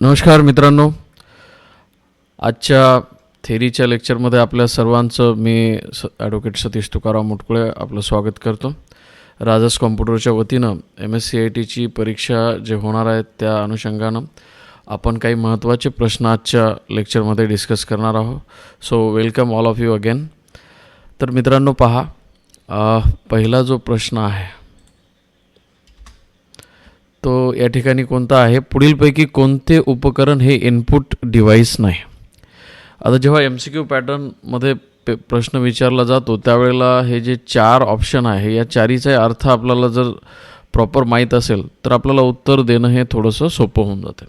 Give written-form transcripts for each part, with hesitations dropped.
नमस्कार मित्रांनो, आजच्या थेरीच्या लेक्चरमध्ये आपल्या सर्वांचं मी ॲडव्होकेट सतीश तुकाराम मुटकुळे आपलं स्वागत करतो. राजस कॉम्प्युटरच्या वतीनं MSCITची परीक्षा जे होणार आहेत त्या अनुषंगानं आपण काही महत्त्वाचे प्रश्न आजच्या लेक्चरमध्ये डिस्कस करणार आहोत. So welcome all of you again. तर मित्रांनो पहा, पहिला जो प्रश्न आहे तो या ठिकाणी कोणता आहे, पुढीलपैकी कोणते उपकरण हे इनपुट डिव्हाइस नाही. आता जेव्हा MCQ पॅटर्नमध्ये प्रश्न विचारला जातो त्यावेळेला हे जे 4 ऑप्शन आहे या चारीचा अर्थ आपल्याला जर प्रॉपर माहीत असेल तर आपल्याला उत्तर देणं हे थोडंसं सोपं होऊन जातं.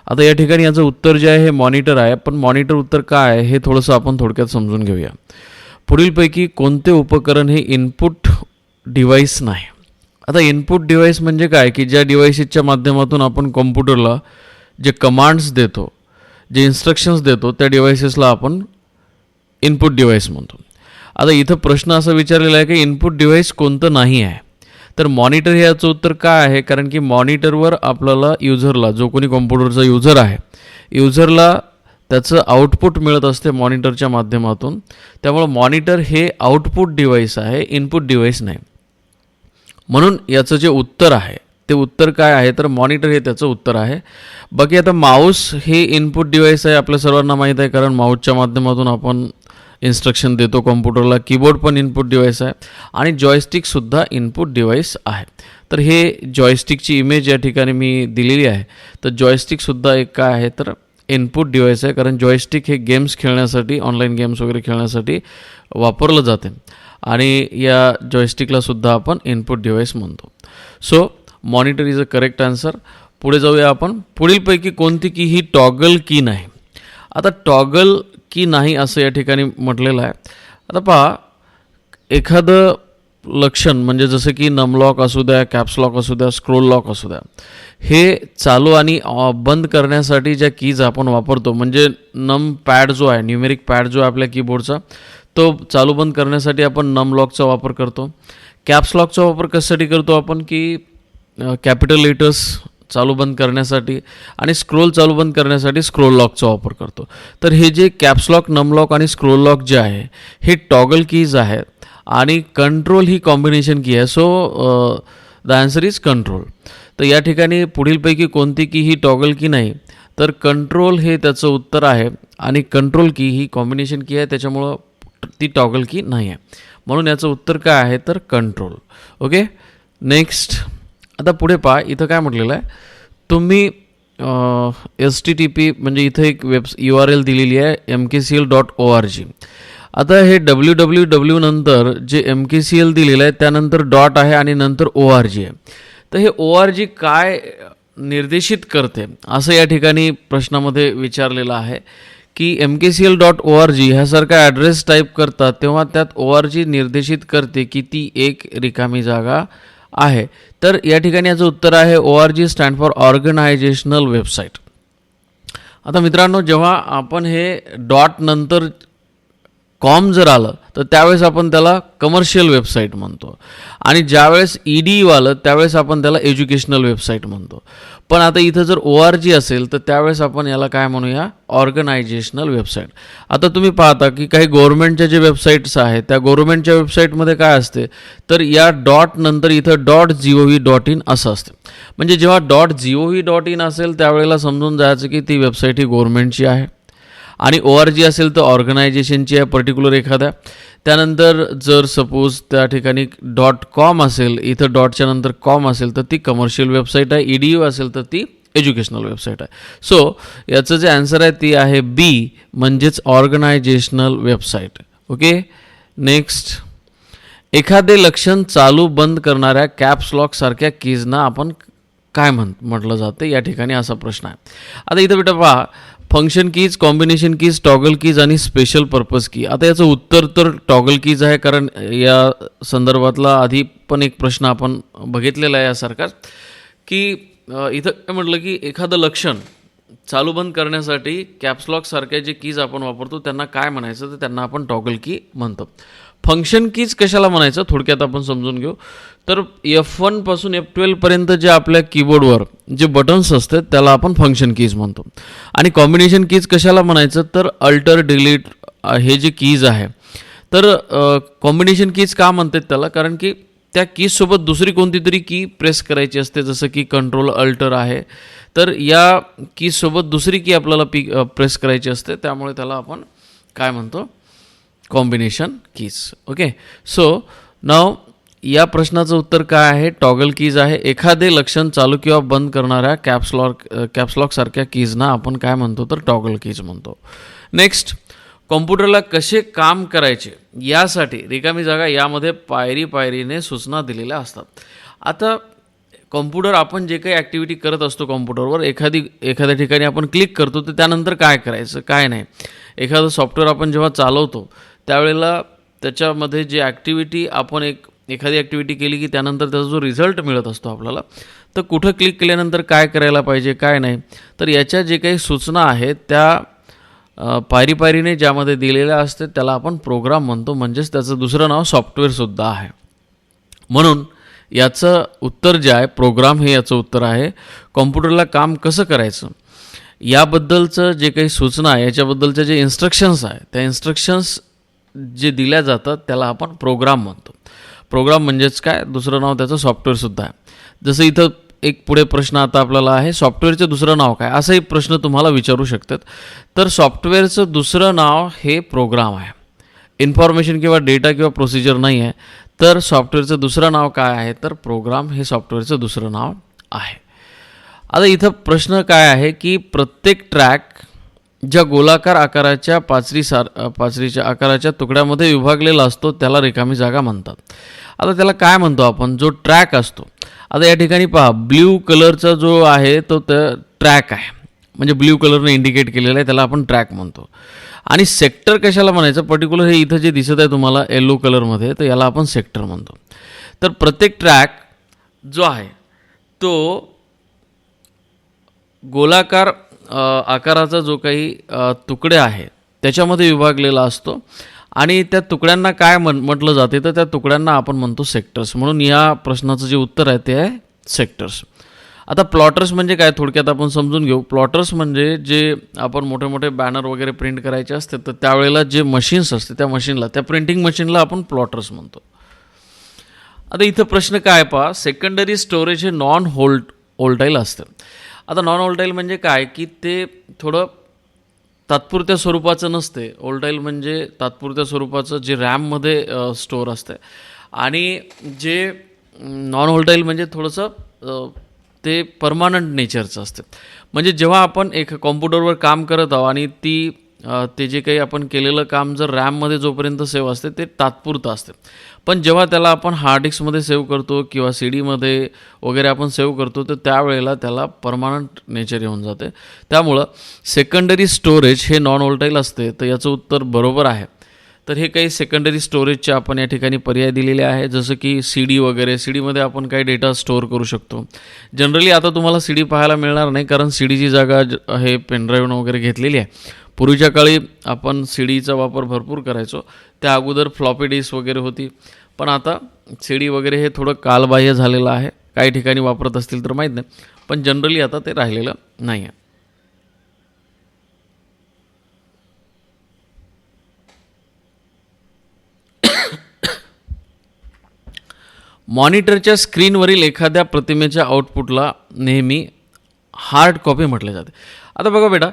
आता या ठिकाणी याचं उत्तर जे आहे हे मॉनिटर आहे, पण मॉनिटर उत्तर काय आहे हे थोडंसं आपण थोडक्यात समजून घेऊया. पुढीलपैकी कोणते उपकरण हे इनपुट डिव्हाइस नाही. आता इनपुट डिव्हाइस म्हणजे काय की ज्या डिव्हाइसेसच्या माध्यमातून आपण कॉम्प्युटरला जे कमांड्स देतो, जे इन्स्ट्रक्शन्स देतो त्या डिव्हाइसेसला आपण इनपुट डिव्हाइस म्हणतो. आता इथं प्रश्न असा विचारलेला आहे की इनपुट डिव्हाइस कोणतं नाही आहे. तर मॉनिटर हे याचं उत्तर काय आहे, कारण की मॉनिटरवर आपल्याला युजरला, जो कोणी कॉम्प्युटरचा युजर आहे, युजरला त्याचं आउटपुट मिळत असते मॉनिटरच्या माध्यमातून. त्यामुळं मॉनिटर हे आउटपुट डिव्हाइस आहे, इनपुट डिव्हाइस नाही. म्हणून याचं जे उत्तर आहे ते उत्तर काय आहे तर मॉनिटर हे त्याचं उत्तर आहे. बाकी आता माऊस हे इनपुट डिव्हाइस आहे, आपल्या सर्वांना माहीत आहे, कारण माऊसच्या माध्यमातून आपण इन्स्ट्रक्शन देतो कॉम्प्युटरला. कीबोर्ड पण इनपुट डिव्हाइस आहे आणि जॉयस्टिकसुद्धा इनपुट डिव्हाइस आहे. तर हे जॉयस्टिकची इमेज या ठिकाणी मी दिलेली आहे. तर जॉयस्टिकसुद्धा एक काय आहे तर इनपुट डिव्हाइस आहे, कारण जॉयस्टिक हे गेम्स खेळण्यासाठी, ऑनलाईन गेम्स वगैरे खेळण्यासाठी वापरलं जाते आणि या जॉयस्टिकलासुद्धा आपण इनपुट डिव्हाइस म्हणतो. So monitor is a correct answer. पुढे जाऊया आपण. पुढीलपैकी कोणती की ही टॉगल की नाही. आता टॉगल की नाही असं या ठिकाणी म्हटलेलं आहे. आता पहा, एखादं लक्षण म्हणजे जसं की नमलॉक असू द्या, कॅप्स लॉक असू द्या, स्क्रोल लॉक असू द्या, हे चालू आणि बंद करण्यासाठी ज्या कीज आपण वापरतो, म्हणजे नम पॅड जो आहे, न्यूमेरिक पॅड जो आहे आपल्या कीबोर्डचा, तो चालू बंद करण्यासाठी आपण नम लॉकचा वापर करतो. कॅप्स लॉकचा वापर कशासाठी करतो आपण की कॅपिटल लेटर्स चालू बंद करण्यासाठी, आणि स्क्रोल चालू बंद करण्यासाठी स्क्रोल लॉकचा वापर करतो. तर हे जे कॅप्स लॉक, नम लॉक आणि स्क्रोल लॉक जे आहे हे टॉगल कीज आहे आणि कंट्रोल ही कॉम्बिनेशन की आहे. So the answer is control. तर या ठिकाणी पुढीलपैकी कोणती की ही टॉगल की नाही, तर कंट्रोल हे त्याचं उत्तर आहे आणि कंट्रोल की ही कॉम्बिनेशन की आहे, त्याच्यामुळं ती टॉगल की नाही आहे. म्हणून याचं उत्तर काय आहे तर कंट्रोल. Okay, next. आता पुढे पहा, इथं काय म्हटलेलं आहे, तुम्ही STTP म्हणजे इथं एक URL दिलेली आहे mkcl.org. आता हे www नंतर जे MKCL दिलेलं आहे त्यानंतर डॉट आहे आणि नंतर ORG आहे. तर हे ORG काय निर्देशित करते असं या ठिकाणी प्रश्नामध्ये विचारलेलं आहे की mkcl.org ह्यासारखा ॲड्रेस टाईप करतात तेव्हा त्यात ORG निर्देशित करते की ती एक रिकामी जागा आहे. तर या ठिकाणी याचं उत्तर आहे ORG stand for organisational website. आता मित्रांनो, जेव्हा आपण हे डॉट नंतर कॉम जर आलं तर त्यावेळेस आपण त्याला कमर्शियल वेबसाईट म्हणतो, आणि ज्यावेळेस EDU आलं त्यावेळेस आपण त्याला एज्युकेशनल वेबसाईट म्हणतो. पण आता इथं जर ORG असेल तर त्यावेळेस आपण याला काय म्हणूया, ऑर्गनायझेशनल वेबसाईट. आता तुम्ही पाहता की काही गव्हर्नमेंटच्या जे वेबसाईट्स आहेत त्या गव्हर्नमेंटच्या वेबसाईटमध्ये काय असते तर या डॉट नंतर इथं .gov.in असं असते. म्हणजे जेव्हा .gov.in असेल त्यावेळेला समजून जायचं की ती वेबसाईट ही गव्हर्नमेंटची आहे, आणि ORG असेल तर ऑर्गनायझेशनची आहे पर्टिक्युलर एखाद्या. त्यानंतर जर सपोज त्या ठिकाणी .com असेल, इथं डॉटच्या नंतर कॉम असेल तर ती कमर्शियल वेबसाईट आहे, EDU असेल तर ती एज्युकेशनल वेबसाईट आहे. सो याचं जे आन्सर आहे ती आहे B, म्हणजेच ऑर्गनायझेशनल वेबसाईट. Okay, next. एखादे लक्षण चालू बंद करणाऱ्या कॅप्स लॉक सारख्या कीजना आपण काय म्हटलं जाते, या ठिकाणी असा प्रश्न आहे. आता इथं बेटा पहा, function keys, combination keys, toggle keys आणि स्पेशल पर्पज की. आता याचं उत्तर तर टॉगल कीज आहे, कारण या संदर्भातला आधी पण एक प्रश्न आपण बघितलेला आहे यासारखाच की इथं काय म्हटलं की एखादं लक्षण चालू बंद करण्यासाठी कॅप्सलॉक सारख्या जे कीज आपण वापरतो त्यांना काय म्हणायचं, तर त्यांना आपण टॉगल की म्हणतो. फंक्शन कीज कशाला म्हणायचं थोडक्यात आपण समजून घेऊ. तर F1 पासून F12 पर्यंत जे आपल्या कीबोर्डवर जे बटन्स असतात त्याला आपण फंक्शन कीज म्हणतो. आणि कॉम्बिनेशन कीज कशाला म्हणायचं, तर अल्टर डिलीट हे जे कीज आहे, तर कॉम्बिनेशन कीज का म्हणतात त्याला, कारण की त्या कीजसोबत दुसरी कोणती तरी की प्रेस करायची असते, जसं की कंट्रोल अल्टर आहे, तर या कीजसोबत दुसरी की आपल्याला प्रेस करायची असते, त्यामुळे त्याला आपण काय म्हणतो, कॉम्बिनेशन कीज. ओके, सो नाव या प्रश्नाचं उत्तर काय आहे, टॉगल कीज आहे. एखादे लक्षण चालू किंवा बंद करणाऱ्या कॅप्सलॉक सारख्या कीजना आपण काय म्हणतो, तर टॉगल कीज म्हणतो. नेक्स्ट, कॉम्प्युटरला कसे काम करायचे यासाठी रिकामी जागा यामध्ये पायरीने सूचना दिलेल्या असतात. आता कॉम्प्युटर आपण जे काही ॲक्टिव्हिटी करत असतो कॉम्प्युटरवर, एखाद्या ठिकाणी आपण क्लिक करतो, तर त्यानंतर काय करायचं काय नाही. एखादं सॉफ्टवेअर आपण जेव्हा चालवतो त्यावेळेला त्याच्यामध्ये जे ॲक्टिव्हिटी आपण एखादी ॲक्टिव्हिटी केली की त्यानंतर त्याचा जो रिझल्ट मिळत असतो आपल्याला, तर कुठं क्लिक केल्यानंतर काय करायला पाहिजे काय नाही, तर याच्या जे काही सूचना आहेत त्या पायरीने ज्यामध्ये दिलेल्या असते त्याला आपण प्रोग्राम म्हणतो. म्हणजेच त्याचं दुसरं नाव सॉफ्टवेअरसुद्धा आहे. म्हणून याचं उत्तर जे आहे प्रोग्राम हे याचं उत्तर आहे. कॉम्प्युटरला काम कसं करायचं याबद्दलचं जे काही सूचना आहे, याच्याबद्दलचे जे इन्स्ट्रक्शन्स आहे, त्या इन्स्ट्रक्शन्स जे दिल्या जातात त्याला आपण प्रोग्राम म्हणतो. प्रोग्राम म्हणजेच काय, दुसरं नाव त्याचं सॉफ्टवेअरसुद्धा आहे. जसं इथं एक पुढे प्रश्न आता आपल्याला आहे, सॉफ्टवेअरचं दुसरं नाव काय, असाही प्रश्न तुम्हाला विचारू शकतात. तर सॉफ्टवेअरचं दुसरं नाव हे प्रोग्राम आहे. इन्फॉर्मेशन किंवा डेटा किंवा प्रोसिजर नाही आहे, तर सॉफ्टवेअरचं दुसरं नाव काय आहे, तर प्रोग्राम हे सॉफ्टवेअरचं दुसरं नाव आहे. आता इथं प्रश्न काय आहे की प्रत्येक ट्रॅक ज्या गोलाकार आकाराच्या पाचरीच्या आकाराच्या तुकड्यामध्ये विभागलेला असतो त्याला रिकामी जागा म्हणतात. आता त्याला काय म्हणतो आपण, जो ट्रॅक असतो. आता या ठिकाणी पहा, ब्ल्यू कलरचा जो आहे तो ट्रॅक आहे, म्हणजे ब्ल्यू कलरने इंडिकेट केलेला आहे, त्याला आपण ट्रॅक म्हणतो. आणि सेक्टर कशाला म्हणायचं, पर्टिक्युलर हे इथं जे दिसत आहे तुम्हाला येलो कलरमध्ये, तर याला आपण सेक्टर म्हणतो. तर प्रत्येक ट्रॅक जो आहे तो गोलाकार आकाराचा जो काही तुकडे आहे त्याच्यामध्ये विभागलेला असतो. आणि त्या तुकड्यांना काय म्हटलं जाते, तर त्या तुकड्यांना आपण म्हणतो सेक्टर्स. म्हणून या प्रश्नाचं जे उत्तर आहे ते आहे सेक्टर्स. आता प्लॉटर्स म्हणजे काय थोडक्यात आपण समजून घेऊ. प्लॉटर्स म्हणजे जे आपण मोठे मोठे बॅनर वगैरे प्रिंट करायचे असते, तर त्यावेळेला जे मशीन्स असते त्या प्रिंटिंग मशीनला आपण प्लॉटर्स म्हणतो. आता इथं प्रश्न काय पहा, सेकंडरी स्टोरेज हे नॉन होल्टाईल असतं. आता नॉन होल्टाईल म्हणजे काय की ते थोडं तात्पुरत्या स्वरूपाचं नसते. होल्टाईल म्हणजे तात्पुरत्या स्वरूपाचं जे रॅममध्ये स्टोअर असते. आणि जे नॉन होल्टाईल म्हणजे थोडंसं ते परमानंट नेचरचं असतं. म्हणजे जेव्हा आपण एक कॉम्प्युटरवर काम करत आहोत आणि ते जे काही आपण केलेलं काम जर रॅममध्ये जोपर्यंत सेव्ह असते ते तात्पुरतं असते. पण जेव्हा त्याला आपण हार्ड डिस्कमध्ये सेव्ह करतो किंवा CD वगैरे आपण सेव्ह करतो, तर त्यावेळेला त्याला परमानंट नेचर येऊन जाते. त्यामुळं सेकंडरी स्टोरेज हे नॉन होल्टाईल असते. तर याचं उत्तर बरोबर आहे. तर हे काही सेकंडरी स्टोरेजचे आपण या ठिकाणी पर्याय दिलेले आहे, जसं की CD वगैरे. CDमध्ये आपण काही डेटा स्टोअर करू शकतो. जनरली आता तुम्हाला CD पाहायला मिळणार नाही, कारण CDची जागा हे पेनड्राईव्हनं वगैरे घेतलेली आहे. पूर्वीच्या काळी आपण CDचा वापर भरपूर करायचो. त्या अगोदर फ्लॉपी डिस्क वगैरे होती, पण आता CD वगैरे हे थोडं कालबाह्य झालेलं आहे. काही ठिकाणी वापरत असतील तर माहीत नाही, पण जनरली आता ते राहिलेलं नाही आहे. मॉनिटरच्या स्क्रीनवरील एखाद्या प्रतिमेच्या आउटपुटला नेहमी हार्ड कॉपी म्हटले जाते. आता बघा बेटा,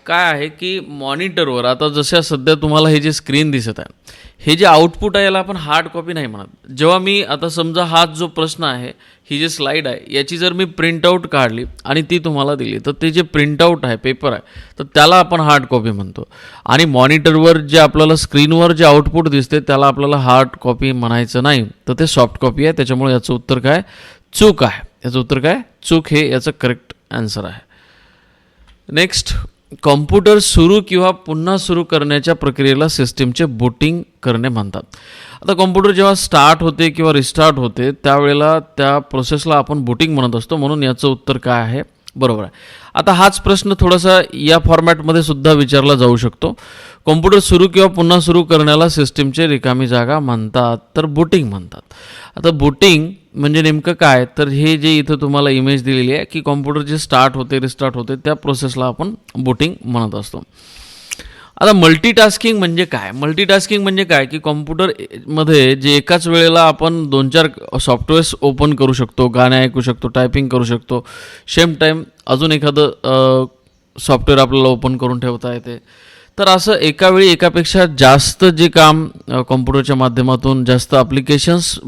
काय आहे की मॉनिटरवर आता जशा सध्या तुम्हाला हे जे स्क्रीन दिसत आहे, हे जे आउटपुट आहे याला आपण हार्ड कॉपी नाही म्हणत. जेव्हा मी आता समजा हा जो प्रश्न आहे, ही जी स्लाईड आहे, याची जर मी प्रिंटआउट काढली आणि ती तुम्हाला दिली, तर ते जे प्रिंटआउट आहे, पेपर आहे, तर त्याला आपण हार्ड कॉपी म्हणतो. आणि मॉनिटरवर जे आपल्याला स्क्रीनवर जे आउटपुट दिसते त्याला आपल्याला हार्ड कॉपी म्हणायचं नाही, तर ते सॉफ्ट कॉपी आहे. त्याच्यामुळे याचं उत्तर काय, चूक आहे. याचं उत्तर काय, चूक, हे याचं करेक्ट आन्सर आहे. नेक्स्ट, कॉम्प्युटर सुरू किंवा पुन्हा सुरू करण्याच्या प्रक्रियेला सिस्टीमचे बूटिंग करणे म्हणतात. आता कॉम्प्युटर जेव्हा स्टार्ट होते किंवा रिस्टार्ट होते त्यावेळेला त्या प्रोसेसला आपण बूटिंग म्हणत असतो. म्हणून याचं उत्तर काय आहे, बरोबर आहे. आता हाच प्रश्न थोडासा या फॉर्मॅटमध्ये सुद्धा विचारला जाऊ शकतो. कॉम्प्युटर सुरू किंवा पुन्हा सुरू करण्याला सिस्टीमची रिकामी जागा म्हणतात तर बूटिंग म्हणतात. आता बूटिंग म्हणजे नेमकं काय, तर हे जे इथं तुम्हाला इमेज दिलेली आहे की कॉम्प्युटर जे स्टार्ट होते रिस्टार्ट होते त्या प्रोसेसला आपण बूटिंग म्हणत असतो. आता मल्टीटास्किंग म्हणजे काय? मल्टीटास्किंग म्हणजे काय की कॉम्प्युटरमध्ये जे एकाच वेळेला आपण 2-4 सॉफ्टवेअर्स ओपन करू शकतो, गाणे ऐकू शकतो, टायपिंग करू शकतो, सेम टाईम अजून एखादं सॉफ्टवेअर आपल्याला ओपन करून ठेवता येते. तर असं एका वेळी एकापेक्षा जास्त जे काम कॉम्प्युटरच्या माध्यमातून जास्त ॲप्लिकेशन्स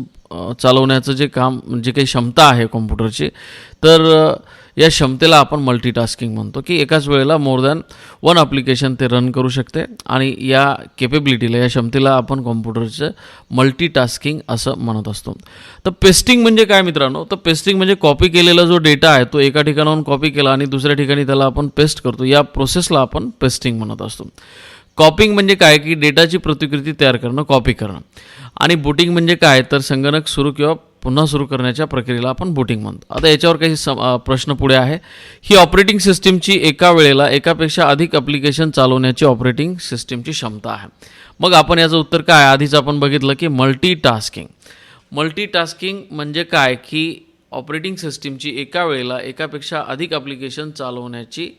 चालवण्याचं जे काम, जे काही क्षमता आहे कॉम्प्युटरची, तर या क्षमतेला आपण मल्टीटास्किंग म्हणतो की एकाच वेळेला मोर दॅन वन ॲप्लिकेशन ते रन करू शकते. आणि या केपेबिलिटीला, या क्षमतेला आपण कॉम्प्युटरचं मल्टीटास्किंग असं म्हणत असतो. तर पेस्टिंग म्हणजे काय मित्रांनो? तर पेस्टिंग म्हणजे कॉपी केलेला जो डेटा आहे तो एका ठिकाणाहून कॉपी केला आणि दुसऱ्या ठिकाणी त्याला आपण पेस्ट करतो, या प्रोसेसला आपण पेस्टिंग म्हणत असतो. कॉपिंग म्हणजे काय की डेटाची प्रतिकृती तयार करणं, कॉपी करणं. आणि बूटिंग म्हणजे काय, तर संगणक सुरू किंवा पुन्हा सुरू करण्याच्या प्रक्रियेला आपण बूटिंग म्हणतो. आता याच्यावर काही प्रश्न पुढे आहे. ही ऑपरेटिंग सिस्टीमची एका वेळेला एकापेक्षा अधिक ॲप्लिकेशन चालवण्याची ऑपरेटिंग सिस्टीमची क्षमता आहे. मग आपण याचं उत्तर काय, आधीच आपण बघितलं की मल्टीटास्किंग. मल्टीटास्किंग म्हणजे काय की ऑपरेटिंग सिस्टीमची एका वेळेला एकापेक्षा अधिक ॲप्लिकेशन चालवण्याची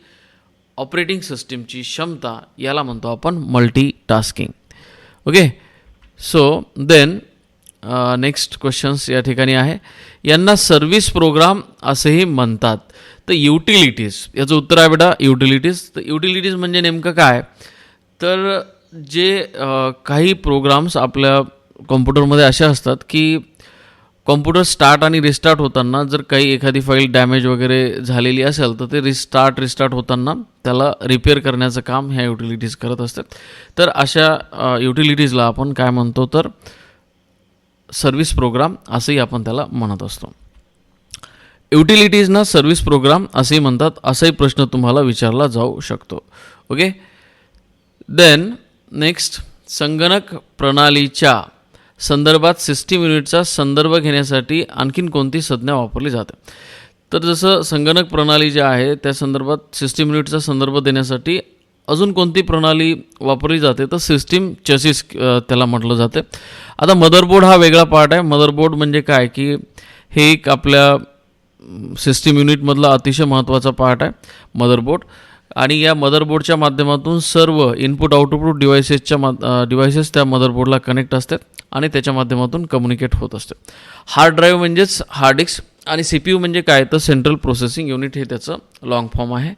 ऑपरेटिंग सिस्टीमची क्षमता, याला म्हणतो आपण multitasking. Okay, so then next questions या ठिकाणी आहे. यांना सर्व्हिस प्रोग्राम असेही म्हणतात. तर युटिलिटीज, याचं उत्तर आहे बेटा युटिलिटीज. तर युटिलिटीज म्हणजे नेमकं काय, तर जे काही प्रोग्राम्स आपल्या कॉम्प्युटरमध्ये असे असतात की कॉम्प्युटर स्टार्ट आणि रिस्टार्ट होताना जर काही एखादी फाईल डॅमेज वगैरे झालेली असेल तर ते रिस्टार्ट होताना त्याला रिपेअर करण्याचं काम ह्या युटिलिटीज करत असतात. तर अशा युटिलिटीजला आपण काय म्हणतो, तर सर्व्हिस प्रोग्राम असंही आपण त्याला म्हणत असतो. युटिलिटीजना सर्व्हिस प्रोग्राम असेही म्हणतात, असाही प्रश्न तुम्हाला विचारला जाऊ शकतो. ओके, देन नेक्स्ट, संगणक प्रणालीच्या संदर्भात सिस्टीम युनिटचा संदर्भ घेण्यासाठी आणखीन कोणती संज्ञा वापरली जाते. तर जसं संगणक प्रणाली जी आहे त्या संदर्भात सिस्टीम युनिटचा संदर्भ देण्यासाठी अजून कोणती प्रणाली वापरली जाते, तर सिस्टीम चेसिस त्याला म्हटलं जाते. आता मदरबोर्ड हा वेगळा पार्ट आहे. मदरबोर्ड म्हणजे काय की हे एक आपल्या सिस्टीम युनिटमधला अतिशय महत्त्वाचा पार्ट आहे मदरबोर्ड. आणि या मदरबोर्डच्या माध्यमातून सर्व इनपुट आउटपुट डिव्हायसेस त्या मदरबोर्डला कनेक्ट असतात आणि त्याच्या माध्यमातून कम्युनिकेट होत असते. हार्ड ड्राईव्ह म्हणजेच हार्ड डिस्क आणि CPU म्हणजे काय, तर सेंट्रल प्रोसेसिंग युनिट, हे त्याचं लॉंग फॉर्म आहे.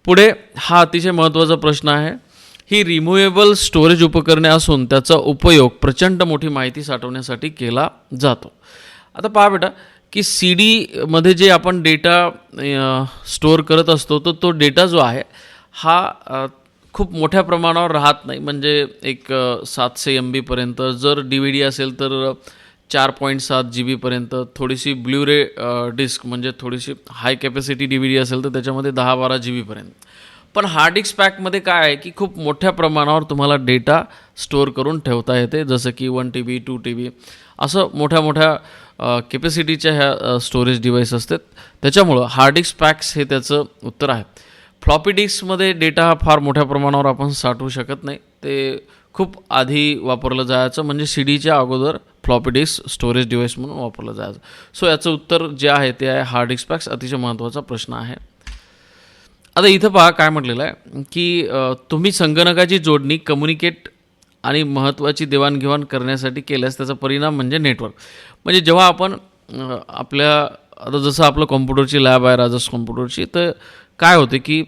पुढे हा अतिशय महत्त्वाचा प्रश्न आहे. ही रिमुवेबल स्टोरेज उपकरणे असून त्याचा उपयोग प्रचंड मोठी माहिती साठवण्यासाठी केला जातो. आता पहा बेटा की CD मध्ये जे आपण डेटा स्टोअर करत असतो तर तो डेटा जो आहे हा खूप मोठ्या प्रमाणावर राहत नाही. म्हणजे एक 700 MB पर्यंत, जर DVD असेल तर 4.7 GB पर्यंत, थोडीशी ब्ल्यूरे डिस्क म्हणजे थोडीशी हाय कॅपॅसिटी DVD असेल तर त्याच्यामध्ये 10-12 GB पर्यंत. पण हार्ड डिस्क पॅकमध्ये काय आहे की खूप मोठ्या प्रमाणावर तुम्हाला डेटा स्टोअर करून ठेवता येते, जसं की 1 TB 2 TB असं मोठ्या कॅपॅसिटीच्या ह्या स्टोरेज डिव्हाइस असतात. त्याच्यामुळं हार्ड डिस्क पॅक्स हे त्याचं उत्तर आहे. फ्लॉपी डिस्कमध्ये डेटा हा फार मोठ्या प्रमाणावर आपण साठवू शकत नाही, ते खूप आधी वापरलं जायचं, म्हणजे CDच्या अगोदर फ्लॉपी डिस्क स्टोरेज डिव्हाइस म्हणून वापरलं जायचं. सो याचं उत्तर जे आहे ते आहे हार्ड डिस्क पॅक्स. अतिशय महत्त्वाचा प्रश्न आहे. आता इथं पहा काय म्हटलेलं आहे की तुम्ही संगणकाची जोडणी कम्युनिकेट आणि महत्त्वाची देवाणघेवाण करण्यासाठी केल्यास त्याचा परिणाम म्हणजे नेटवर्क. म्हणजे जेव्हा आपण आता जसं आपलं कॉम्प्युटरची लॅब आहे राजस कॉम्प्युटरची, तर काय होते की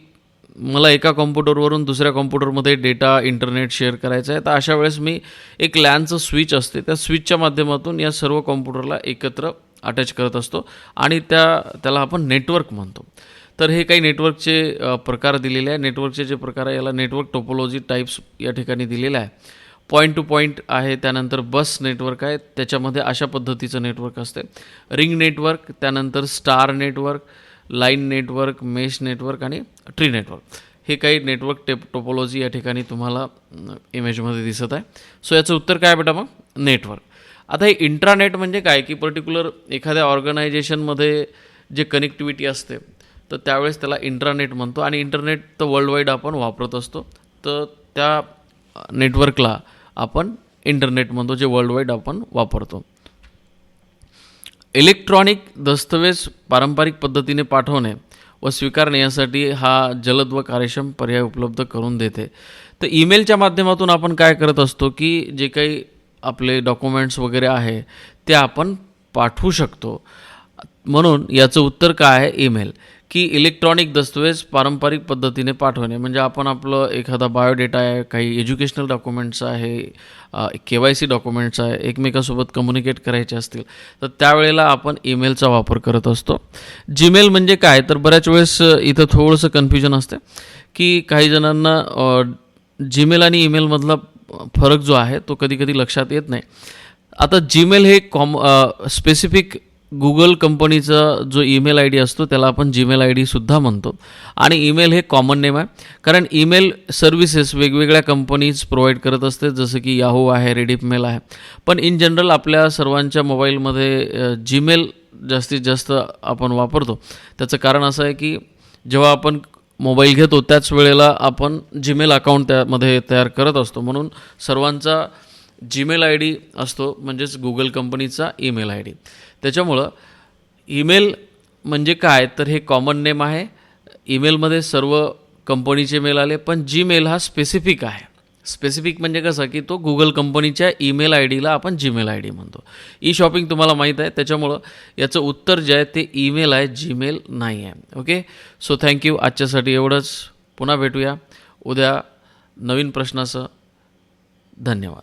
मला एका कॉम्प्युटरवरून दुसऱ्या कॉम्प्युटरमध्ये डेटा इंटरनेट शेअर करायचा आहे, तर अशा वेळेस मी एक लॅनचं स्विच असते, त्या स्विचच्या माध्यमातून या सर्व कॉम्प्युटरला एकत्र अटॅच करत असतो आणि त्याला आपण नेटवर्क म्हणतो. तर हे काही नेटवर्कचे प्रकार दिलेले आहे. नेटवर्कचे जे प्रकार आहे याला नेटवर्क टोपोलॉजी टाईप्स या ठिकाणी दिलेलं आहे. पॉईंट टू पॉईंट आहे, त्यानंतर बस नेटवर्क आहे, त्याच्यामध्ये अशा पद्धतीचं नेटवर्क असते. रिंग नेटवर्क, त्यानंतर star network, line network, mesh network आणि ट्री नेटवर्क, हे काही नेटवर्क टोपोलॉजी या ठिकाणी तुम्हाला इमेजमध्ये दिसत आहे. सो याचं उत्तर काय बेटा मग नेटवर्क. आता हे इंट्रानेट म्हणजे काय की पर्टिक्युलर एखाद्या ऑर्गनायझेशनमध्ये जे कनेक्टिव्हिटी असते तर त्यावेळेस त्याला इंट्रानेट म्हणतो आणि इंटरनेट तर वर्ल्ड वाईड आपण वापरत असतो, तर त्या नेटवर्कला आपण इंटरनेट म्हणतो, जे वर्ल्ड वाईड आपण वापरतो. इलेक्ट्रॉनिक दस्तऐवज पारंपरिक पद्धतीने पाठवणे व स्वीकारणे यासाठी हा जलद व कार्यक्षम पर्याय उपलब्ध करून देते. तर ईमेलच्या माध्यमातून आपण काय करत असतो की जे काही आपले डॉक्युमेंट्स वगैरे आहे ते आपण पाठवू शकतो. म्हणून याचं उत्तर काय आहे, ईमेल. की इलेक्ट्रॉनिक दस्तऐवज पारंपरिक पद्धतीने पाठवणे म्हणजे आपण आपलं एखादा बायोडेटा आहे, काही एज्युकेशनल डॉक्युमेंट्स आहे, KYC डॉक्युमेंट्स आहे, एकमेकांसोबत कम्युनिकेट करायचे असतील तर त्यावेळेला आपण ईमेलचा वापर करत असतो. जीमेल म्हणजे काय, तर बऱ्याच वेळेस इथं थोडंसं कन्फ्युजन असते की काही जणांना जीमेल आणि ईमेलमधला फरक जो आहे तो कधी कधी लक्षात येत नाही. आता जीमेल हे स्पेसिफिक गुगल कंपनीचा जो ईमेल आय डी असतो त्याला आपण जीमेल आय डीसुद्धा म्हणतो. आणि ईमेल हे कॉमन नेम आहे, कारण ईमेल सर्व्हिसेस वेगवेगळ्या कंपनीज प्रोव्हाइड करत असते, जसं की याहू आहे, रेडिपमेल आहे. पण इन जनरल आपल्या सर्वांच्या मोबाईलमध्ये जीमेल जास्तीत जास्त आपण वापरतो. त्याचं कारण असं आहे की जेव्हा आपण मोबाईल घेतो त्याच वेळेला आपण जीमेल अकाउंट त्यामध्ये तयार करत असतो, म्हणून सर्वांचा जीमेल आय डी असतो, म्हणजेच गुगल कंपनीचा ईमेल आय डी. त्याच्यामुळं ईमेल म्हणजे काय, तर हे कॉमन नेम आहे. ईमेलमध्ये सर्व कंपनीचे मेल आले, पण जीमेल हा स्पेसिफिक आहे. स्पेसिफिक म्हणजे कसं की तो गुगल कंपनीच्या ईमेल आय डीला आपण जीमेल आय डी म्हणतो. ई शॉपिंग तुम्हाला माहीत आहे, त्याच्यामुळं याचं उत्तर जे आहे ते ईमेल आहे, जीमेल नाही आहे. Okay, so thank you. आजच्यासाठी एवढंच. पुन्हा भेटूया उद्या नवीन प्रश्नासह. धन्यवाद.